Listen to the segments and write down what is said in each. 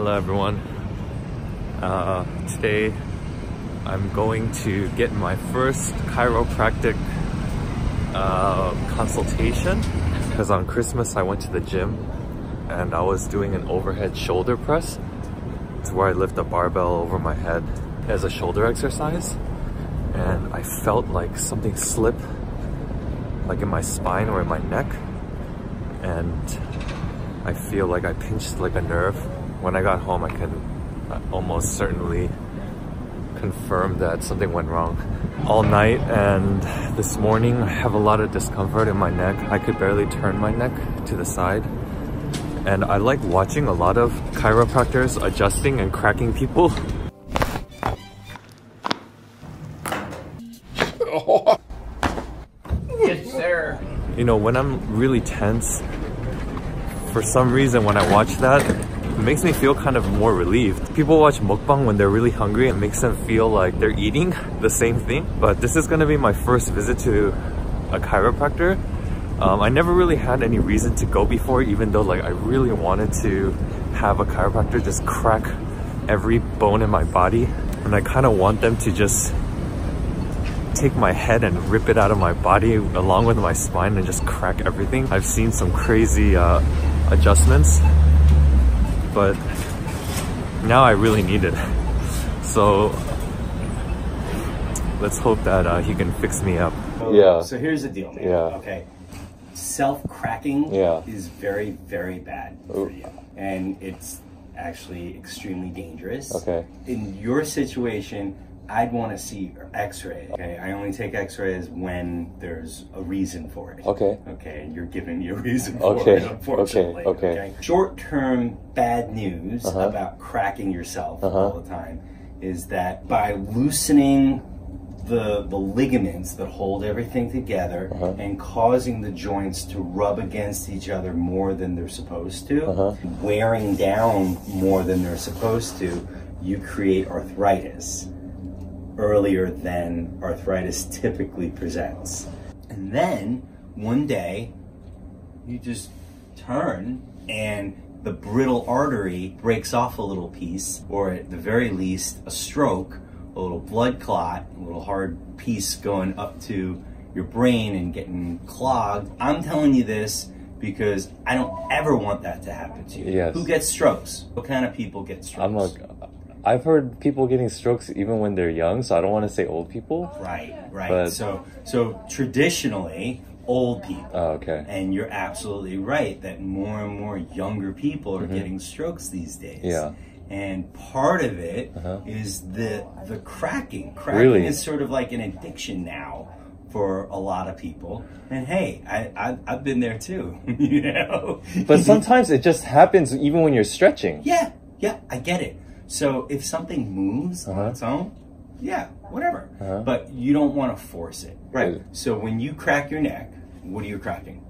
Hello everyone. Today I'm going to get my first chiropractic consultation because on Christmas I went to the gym and I was doing an overhead shoulder press. It's where I lift a barbell over my head as a shoulder exercise, and I felt like something slip like in my spine or in my neck, and I feel like I pinched like a nerve. When I got home, I can almost certainly confirm that something went wrong. All night and this morning, I have a lot of discomfort in my neck. I could barely turn my neck to the side. And I like watching a lot of chiropractors adjusting and cracking people. Yes, sir. You know, when I'm really tense, for some reason when I watch that, it makes me feel kind of more relieved. People watch mukbang when they're really hungry. It makes them feel like they're eating the same thing. But this is gonna be my first visit to a chiropractor. I never really had any reason to go before, even though like I really wanted to have a chiropractor just crack every bone in my body. And I kind of want them to just take my head and rip it out of my body along with my spine and just crack everything. I've seen some crazy adjustments, but now I really need it. So let's hope that he can fix me up. Yeah. So here's the deal, man. Yeah. Okay. Self-cracking is very, very bad for you. And it's actually extremely dangerous. Okay. In your situation, I'd want to see x-rays. Okay, I only take x-rays when there's a reason for it. Okay. Okay, and you're giving me a reason for it, unfortunately. Okay. Short-term bad news about cracking yourself all the time is that by loosening the ligaments that hold everything together and causing the joints to rub against each other more than they're supposed to, wearing down more than they're supposed to, you create arthritis earlier than arthritis typically presents. And then one day you just turn and the brittle artery breaks off a little piece, or at the very least a stroke, a little blood clot, a little hard piece going up to your brain and getting clogged. I'm telling you this because I don't ever want that to happen to you. Yes. Who gets strokes? What kind of people get strokes? I've heard people getting strokes even when they're young, so I don't want to say old people. Right. But So traditionally, old people. Oh, okay. And you're absolutely right that more and more younger people are getting strokes these days. Yeah. And part of it is the cracking. Cracking Really? is sort of like an addiction now for a lot of people. And hey, I've been there too, you know? But sometimes it just happens even when you're stretching. Yeah, I get it. So if something moves on its own, yeah, whatever. But you don't want to force it. Right. So when you crack your neck, what are you cracking?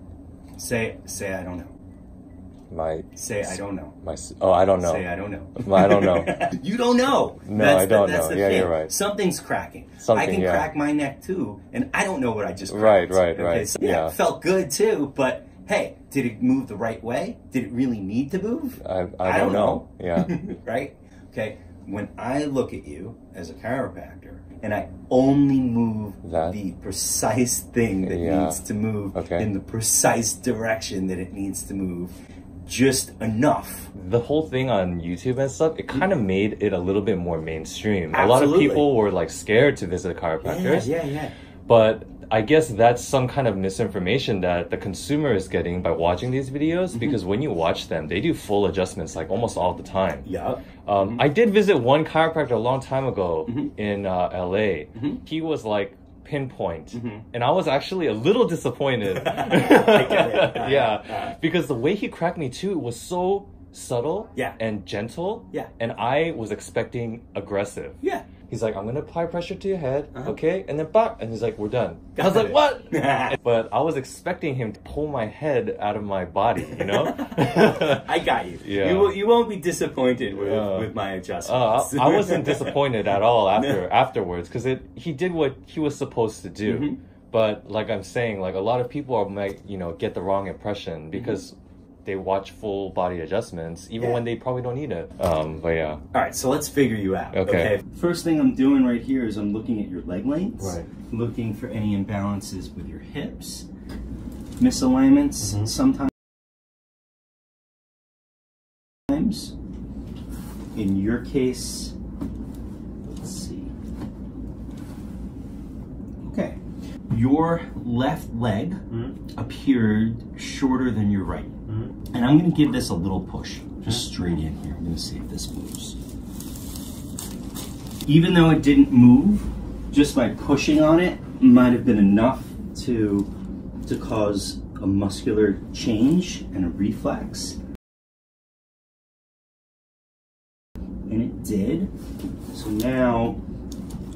Say I don't know. Say I don't know. I don't know. Say I don't know. I don't know. You don't know. No, I don't know. The Yeah, thing. you're right. Something's cracking. Something, I can crack my neck too, and I don't know what I just Right, cracked. right. So, yeah, it felt good too, but hey, did it move the right way? Did it really need to move? I don't know. Yeah. Right? Okay. When I look at you as a chiropractor and I only move the precise thing that needs to move in the precise direction that it needs to move, just enough. The whole thing on YouTube and stuff, it kind of made it a little bit more mainstream. Absolutely. A lot of people were like scared to visit chiropractors. Yeah. But I guess that's some kind of misinformation that the consumer is getting by watching these videos, because when you watch them, they do full adjustments like almost all the time. Yeah. I did visit one chiropractor a long time ago in LA. He was like pinpoint, and I was actually a little disappointed. I get it. Yeah, because the way he cracked me too was so subtle and gentle, and I was expecting aggressive. Yeah. He's like, I'm gonna apply pressure to your head, okay? And then pop, and he's like, we're done. I was like, what? But I was expecting him to pull my head out of my body, you know? I got you. Yeah. You won't be disappointed with my adjustments. I wasn't disappointed at all afterwards, because he did what he was supposed to do. But like I'm saying, like a lot of people might, get the wrong impression, because they watch full body adjustments even when they probably don't need it. But yeah. All right, so let's figure you out. Okay. First thing I'm doing right here is I'm looking at your leg lengths, Right. looking for any imbalances with your hips, misalignments, sometimes. In your case, let's see. Okay. Your left leg appeared shorter than your right. And I'm going to give this a little push, just straight in here. I'm going to see if this moves. Even though it didn't move, just by pushing on it might have been enough to cause a muscular change and a reflex. And it did. So now,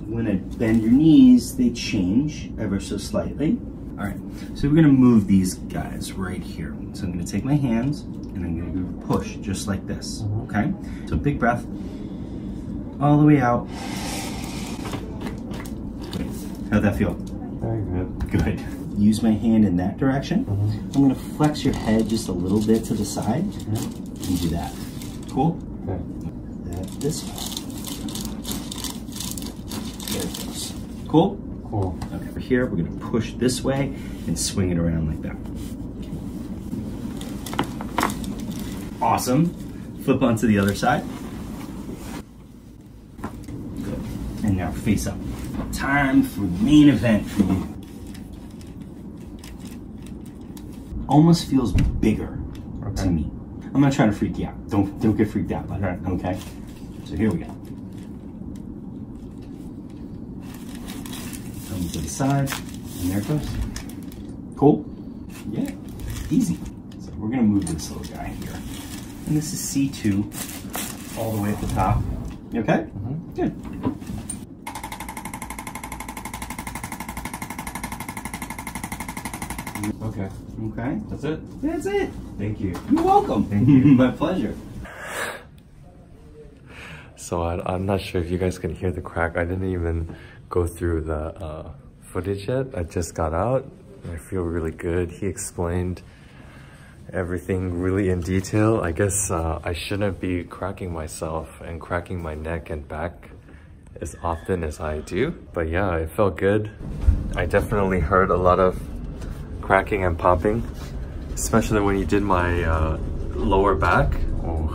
when I bend your knees, they change ever so slightly. All right, so we're gonna move these guys right here. So I'm gonna take my hands and I'm gonna give a push just like this, okay? So big breath, all the way out. Good. How'd that feel? Very good. Good. Use my hand in that direction. I'm gonna flex your head just a little bit to the side and do that. Cool? Okay. That this way. There it goes. Cool? Cool. Okay, over here, we're gonna push this way and swing it around like that. Okay. Awesome. Flip onto the other side. Good. And now face up. Time for the main event for you. Almost feels bigger to me. I'm not trying to freak you out. Don't get freaked out by that, okay? So here we go. Come to the side, and there it goes. Cool? Yeah, easy. So we're gonna move this little guy here. And this is C2, all the way at the top. You okay? Good. Okay. Okay. That's it? That's it. Thank you. You're welcome. Thank you. My pleasure. So I'm not sure if you guys can hear the crack. I didn't even go through the footage yet. I just got out. I feel really good. He explained everything really in detail. I guess I shouldn't be cracking myself and cracking my neck and back as often as I do. But yeah, it felt good. I definitely heard a lot of cracking and popping, especially when you did my lower back. Oh.